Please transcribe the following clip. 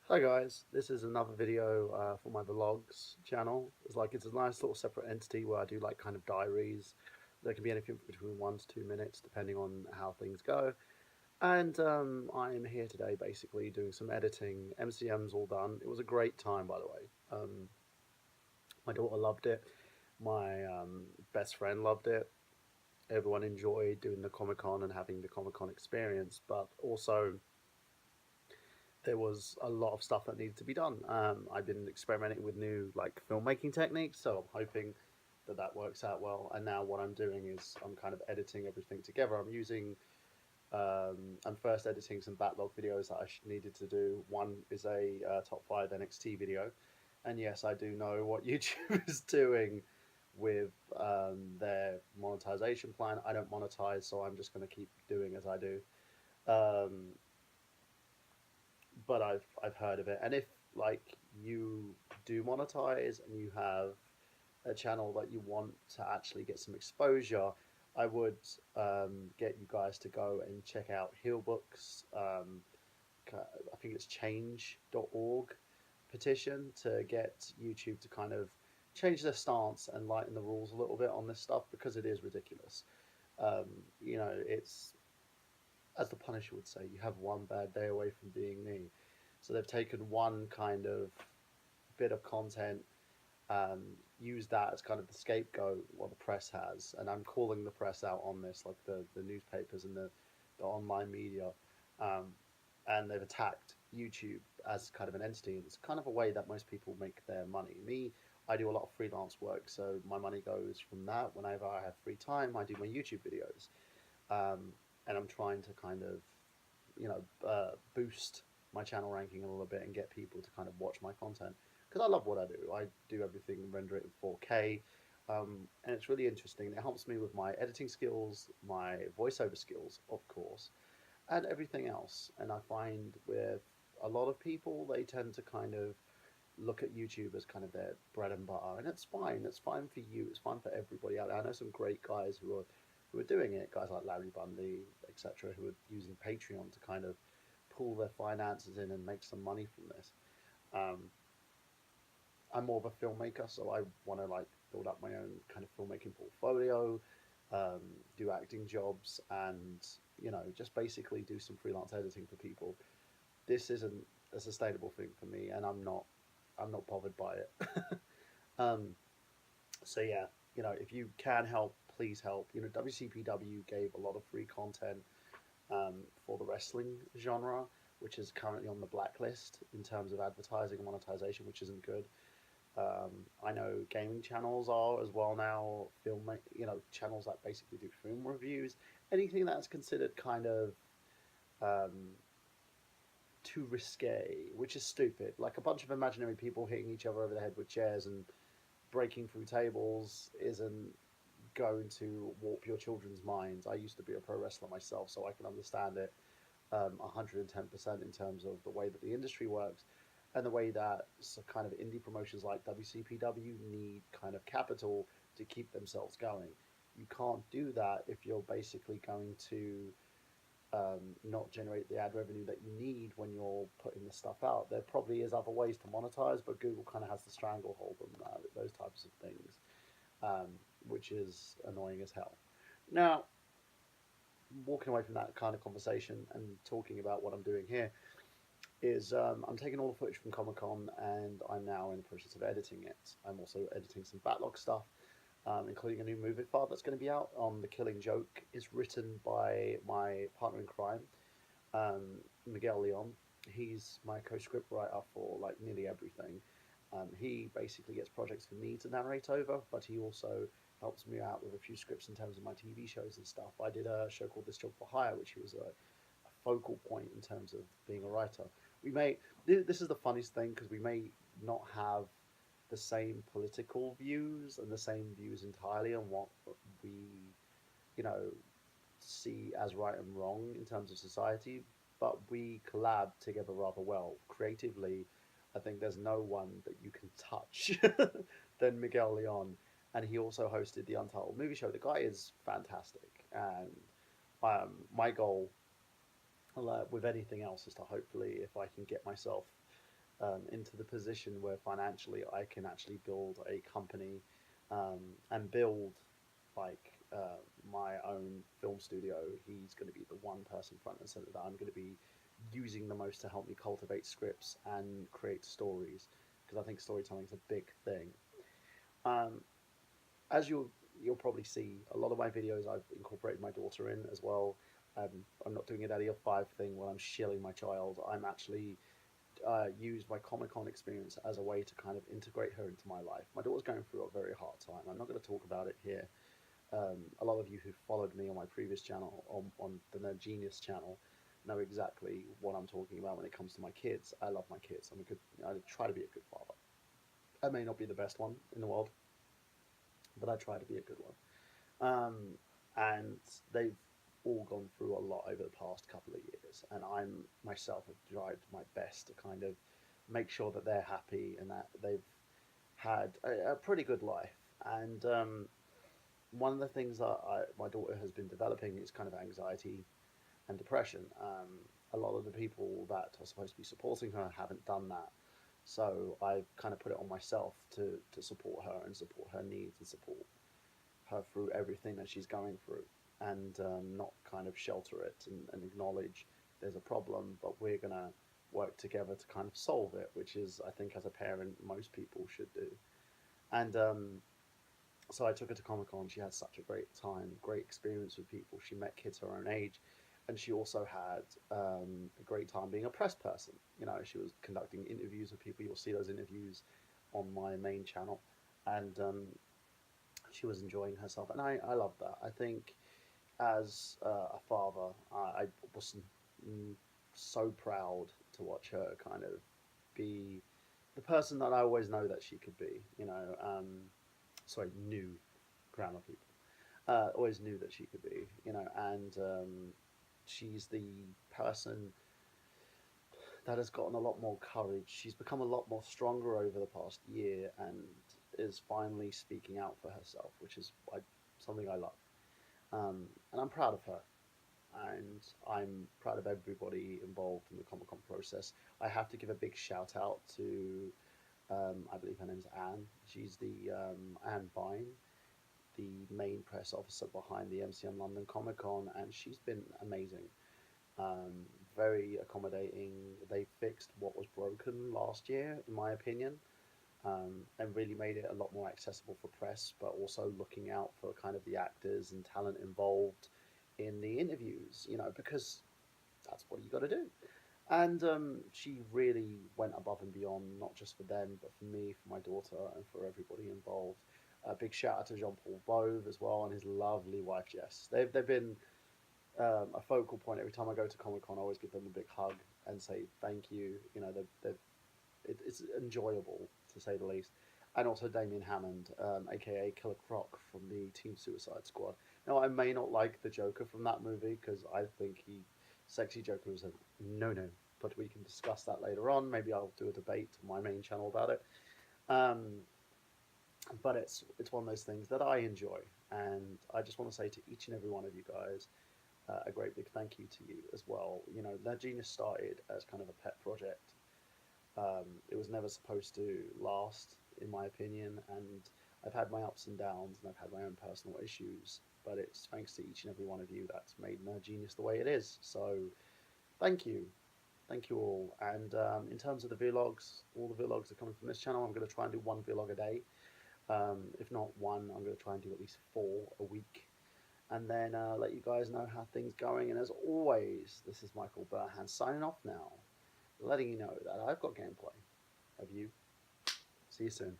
Hi guys, this is another video for my vlogs channel. It's a nice little separate entity where I do like kind of diaries. There can be anything between 1 to 2 minutes depending on how things go. And I'm here today basically doing some editing. MCM's all done. It was a great time, by the way. My daughter loved it. My best friend loved it. Everyone enjoyed doing the Comicon and having the Comicon experience, but also there was a lot of stuff that needed to be done. I've been experimenting with new like filmmaking techniques, so I'm hoping that that works out well. And now what I'm doing is I'm kind of editing everything together. I'm first editing some backlog videos that I needed to do. One is a top 5 NXT video, and yes, I do know what YouTube is doing with their monetization plan. I don't monetize, so I'm just going to keep doing as I do. Um, but I've heard of it. And if like you do monetize and you have a channel that you want to actually get some exposure, I would get you guys to go and check out Healbooks. I think it's change.org petition to get YouTube to kind of change their stance and lighten the rules a little bit on this stuff because it is ridiculous. Um, it's as the Punisher would say, you have one bad day away from being me. So they've taken one kind of bit of content, used that as kind of the scapegoat what the press has, and I'm calling the press out on this, like the newspapers and the online media, um, and they've attacked YouTube as kind of an entity. It's kind of a way that most people make their money. Me, I do a lot of freelance work, so my money goes from that. Whenever I have free time, I do my YouTube videos, um, and I'm trying to kind of boost my channel ranking a little bit and get people to kind of watch my content because I love what I do. I do everything, render it in 4K, and it's really interesting. It helps me with my editing skills, my voiceover skills, of course, and everything else. And I find with a lot of people, they tend to kind of look at YouTube as kind of their bread and butter, and it's fine. It's fine for you. It's fine for everybody out there. I know some great guys who are doing it, guys like Larry Bundy, etc., who are using Patreon to kind of pull their finances in and make some money from this. Um, I'm more of a filmmaker, so I want to like build up my own kind of filmmaking portfolio, do acting jobs, and just basically do some freelance editing for people. This isn't a sustainable thing for me, and I'm not bothered by it. um, so yeah, if you can help, please help. WCPW gave a lot of free content for the wrestling genre, which is currently on the blacklist in terms of advertising and monetization, which isn't good. I know gaming channels are as well now, channels that basically do film reviews. Anything that's considered kind of um, too risque, which is stupid. Like a bunch of imaginary people hitting each other over the head with chairs and breaking through tables isn't going to warp your children's minds. I used to be a pro wrestler myself, so I can understand it 110% in terms of the way that the industry works and the way that kind of indie promotions like WCPW need kind of capital to keep themselves going. You can't do that if you're basically going to not generate the ad revenue that you need when you're putting the stuff out. There probably is other ways to monetize, but Google kind of has the stranglehold on that, those types of things, um, which is annoying as hell. Now, walking away from that kind of conversation and talking about what I'm doing here is I'm taking all the footage from Comic Con and I'm now in the process of editing it. I'm also editing some backlog stuff, including a new movie file that's going to be out on The Killing Joke. Is written by my partner in crime, Miguel Leon. He's my co-script writer for like nearly everything. He basically gets projects for me to narrate over, but he also helps me out with a few scripts in terms of my TV shows and stuff. I did a show called This Job for Hire, which was a focal point in terms of being a writer. We may this is the funniest thing because we may not have the same political views and the same views entirely on what we you know see as right and wrong in terms of society, but we collab together rather well creatively. I think there's no one that you can touch than Miguel Leon, and he also hosted the Untitled Movie Show. The guy is fantastic, and my goal with anything else is to hopefully, if I can get myself into the position where financially I can actually build a company, and build like my own film studio. He's going to be the one person front and center that I'm going to be using the most to help me cultivate scripts and create stories, because I think storytelling is a big thing. Um, as you'll probably see, a lot of my videos I've incorporated my daughter in as well. I'm not doing a daddy of five thing while I'm shilling my child. I'm actually use my Comicon experience as a way to kind of integrate her into my life. My daughter's going through a very hard time. I'm not going to talk about it here. A lot of you who followed me on my previous channel, on the Nerd Genius channel, know exactly what I'm talking about when it comes to my kids. I love my kids. I try to be a good father. I may not be the best one in the world, but I try to be a good one. And they've all gone through a lot over the past couple of years, and I'm myself have tried my best to kind of make sure that they're happy and that they've had a pretty good life. And one of the things that my daughter has been developing is kind of anxiety and depression. A lot of the people that are supposed to be supporting her haven't done that. So I've kind of put it on myself to support her and support her needs and support her through everything that she's going through, and not kind of shelter it and acknowledge there's a problem, but we're going to work together to kind of solve it, which is, I think, as a parent, most people should do. And so I took her to Comic Con. She had such a great time, great experience with people. She met kids her own age, and she also had a great time being a press person. You know, she was conducting interviews with people. You'll see those interviews on my main channel, and she was enjoying herself, and I love that. I think as a father, I was so proud to watch her kind of be the person that I always know that she could be. You know, sorry, knew grammar people. Always knew that she could be. You know, and she's the person that has gotten a lot more courage. She's become a lot more stronger over the past year and is finally speaking out for herself, which is something I love. And I'm proud of her. And I'm proud of everybody involved in the Comic Con process. I have to give a big shout out to, I believe her name's Anne. She's the Anne Vine, the main press officer behind the MCM London Comic Con, and she's been amazing. Um, Very accommodating. They fixed what was broken last year, in my opinion, and really made it a lot more accessible for press, but also looking out for kind of the actors and talent involved in the interviews, you know, because that's what you got to do. And she really went above and beyond, not just for them, but for me, for my daughter, and for everybody involved. A big shout out to Jean Paul Bove as well and his lovely wife Jess. They've been a focal point every time I go to Comic Con. I always give them a big hug and say thank you. You know, it's enjoyable to say the least. And also Damien Hammond, aka Killer Croc from the Team Suicide Squad. Now, I may not like the Joker from that movie because I think Sexy Joker is a no, but we can discuss that later on. Maybe I'll do a debate on my main channel about it. Um, but it's one of those things that I enjoy, and I just want to say to each and every one of you guys, a great big thank you to you as well. You know, Nerd Genius started as kind of a pet project. It was never supposed to last, in my opinion, and I've had my ups and downs, and I've had my own personal issues. But it's thanks to each and every one of you that's made Nerd Genius the way it is. So, thank you, thank you all. And in terms of the vlogs, all the vlogs are coming from this channel. I'm going to try and do one vlog a day. If not one, I'm going to try and do at least 4 a week, and then let you guys know how things going. And as always, this is Michael Burhan signing off now, letting you know that I've got gameplay. Have you? See you soon.